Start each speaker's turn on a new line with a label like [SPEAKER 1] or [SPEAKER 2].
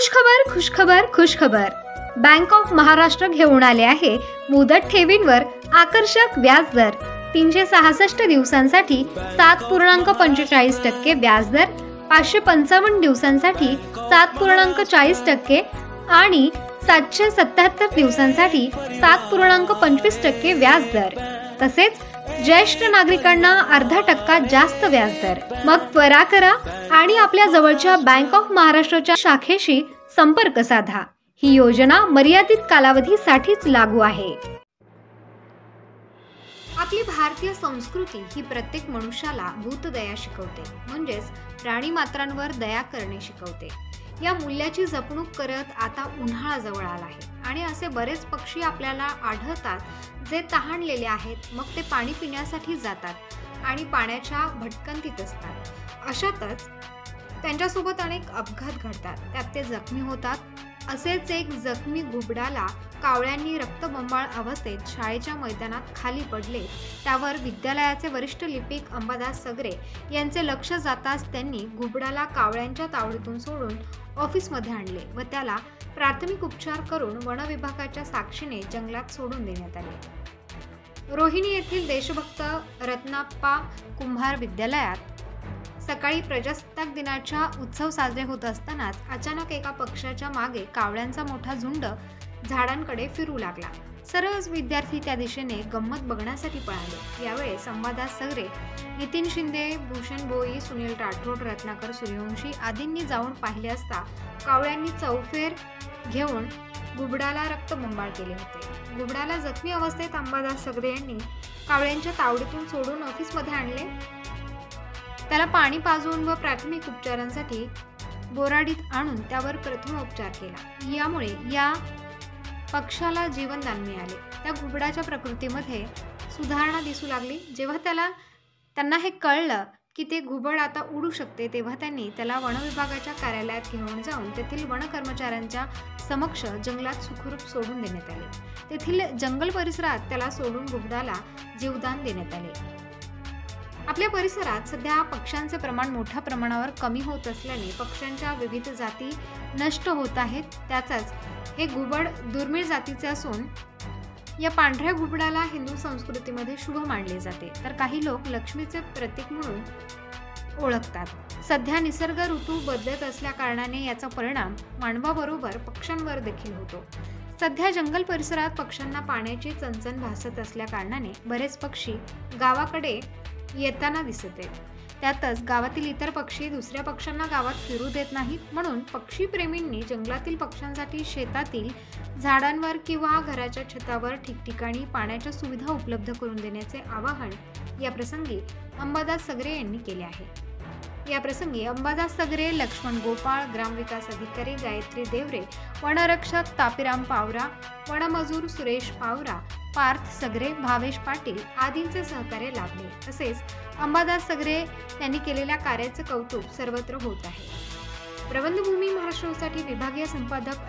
[SPEAKER 1] खुशखबर खुशखबर। Bank of Maharashtra घेऊन आले आहे मुदत ठेवींवर आकर्षक व्याजदर। 366 दिवसांसाठी 7.45% व्याजदर, 555 दिवसांसाठी 7.40% आणि 777 दिवसांसाठी 7.25% व्याजदर। तसेच ज्येष्ठ नागरिकांना अर्धा टक्का जास्त व्याजदर। मग त्वरा करा आणि आपल्या जवळच्या बँक ऑफ महाराष्ट्राच्या शाखेशी संपर्क साधा। ही योजना मर्यादित कालावधीसाठीच लागू आहे। आपली भारतीय संस्कृती ही प्रत्येक मनुष्याला भूतदया शिकवते, म्हणजेच प्राणीमात्रांवर दया करणे शिकवते। या मूल्याची जपणूक करत आता उन्हाळा जवळ आला आहे आणि असे बरेच पक्षी आपल्याला आढळतात जे तहानलेले आहेत, मग ते पाणी पिण्यासाठी जातात आणि पाण्याच्या भटकंतीत असतात। अशातच त्यांच्यासोबत अनेक अपघात घडतात, त्यात ते जखमी होतात। असेच एक जखमी घुबडाला कावळ्यांनी रक्तबंबाळ अवस्थेत शाळेच्या मैदानात खाली पडले। त्यावर विद्यालयाचे वरिष्ठ लिपिक अंबादास सगरे यांचे लक्ष जाताच त्यांनी घुबडाला कावळ्यांच्या तावडीतून सोडून ऑफिसमध्ये आणले व त्याला प्राथमिक उपचार करून वन विभागाच्या साक्षीने जंगलात सोडून देण्यात आले। रोहिणी येथील देशभक्त रत्नाप्पा कुंभार विद्यालयात सकाळी प्रजासत्ताक दिनाचा उत्सव साजरे होत असतानाच अचानक एका पक्षाच्या मागे कावळ्यांचा मोठा झुंड झाडांकडे फिरू लागला। सर्वच विद्यार्थी त्या दिशेने गंमत बघण्यासाठी पळाले। यावेळेस अंबादास सगरे, नितीन शिंदे, भूषण भोई, सुनील राठोड, रत्नाकर सूर्यवंशी आदींनी जाऊन पाहिले असता कावळ्यांनी चौफेर घेऊन घुबडाला रक्तबंबाळ केले होते। घुबडाला जखमी अवस्थेत अंबादास सगरे यांनी कावळ्यांच्या तावडीतून सोडून ऑफिसमध्ये आणले। त्याला पाणी पाजून व प्राथमिक उपचारांसाठी बोराडीत आणून त्यावर प्रथम उपचार केला। यामुळे या पक्षाला जीवनदान मिळाले। त्या घुबडाच्या प्रकृतीमध्ये सुधारणा दिसू लागली। जेव्हा त्यांना हे कळलं की ते घुबड आता उडू शकते, तेव्हा त्यांनी त्याला वन विभागाच्या कार्यालयात घेऊन जाऊन तेथील वन कर्मचाऱ्यांच्या समक्ष जंगलात सुखरूप सोडून देण्यात आले। तेथील जंगल परिसरात त्याला सोडून घुबडाला जीवदान देण्यात आले। आपल्या परिसरात सध्या पक्ष्यांचे प्रमाण मोठ्या प्रमाणावर कमी होत असल्याने पक्ष्यांच्या विविध जाती नष्ट होत आहेत। त्याचाच हे घुबड दुर्मिळ जातीचे असून या पांढऱ्या घुबडाला हिंदू संस्कृतीमध्ये शुभ मानले जाते, तर काही लोक लक्ष्मीचे प्रतीक म्हणून ओळखतात। सध्या निसर्ग ऋतू बदलत असल्या कारणाने याचा परिणाम मानवाबरोबर पक्ष्यांवर देखील होतो। सध्या जंगल परिसरात पक्ष्यांना पाण्याची चणचण भासत असल्या कारणाने बरेच पक्षी गावाकडे येताना दिसत आहेत। त्यातच गावातील इतर पक्षी दुसऱ्या पक्ष्यांना गावात फिरू देत नाहीत, म्हणून पक्षी प्रेमींनी जंगलातील पक्ष्यांसाठी शेतातील झाडांवर किंवा घराच्या छतावर ठिकठिकाणी पाण्याच्या सुविधा उपलब्ध करून देण्याचे आवाहन या प्रसंगी अंबादास सगरे यांनी केले आहे। या प्रसंगी अंबादास सगरे, लक्ष्मण गोपाळ, ग्रामविकास अधिकारी गायत्री देवरे, वनरक्षक तापीराम पावरा, वनमजूर सुरेश पावरा, पार्थ सगरे, भावेश पाटील आदींचे सहकार्य लाभले। तसेच अंबादास सगरे यांनी केलेल्या कार्याचे कौतुक सर्वत्र होत आहे। प्रबंधभूमी महाराष्ट्रासाठी विभागीय संपादक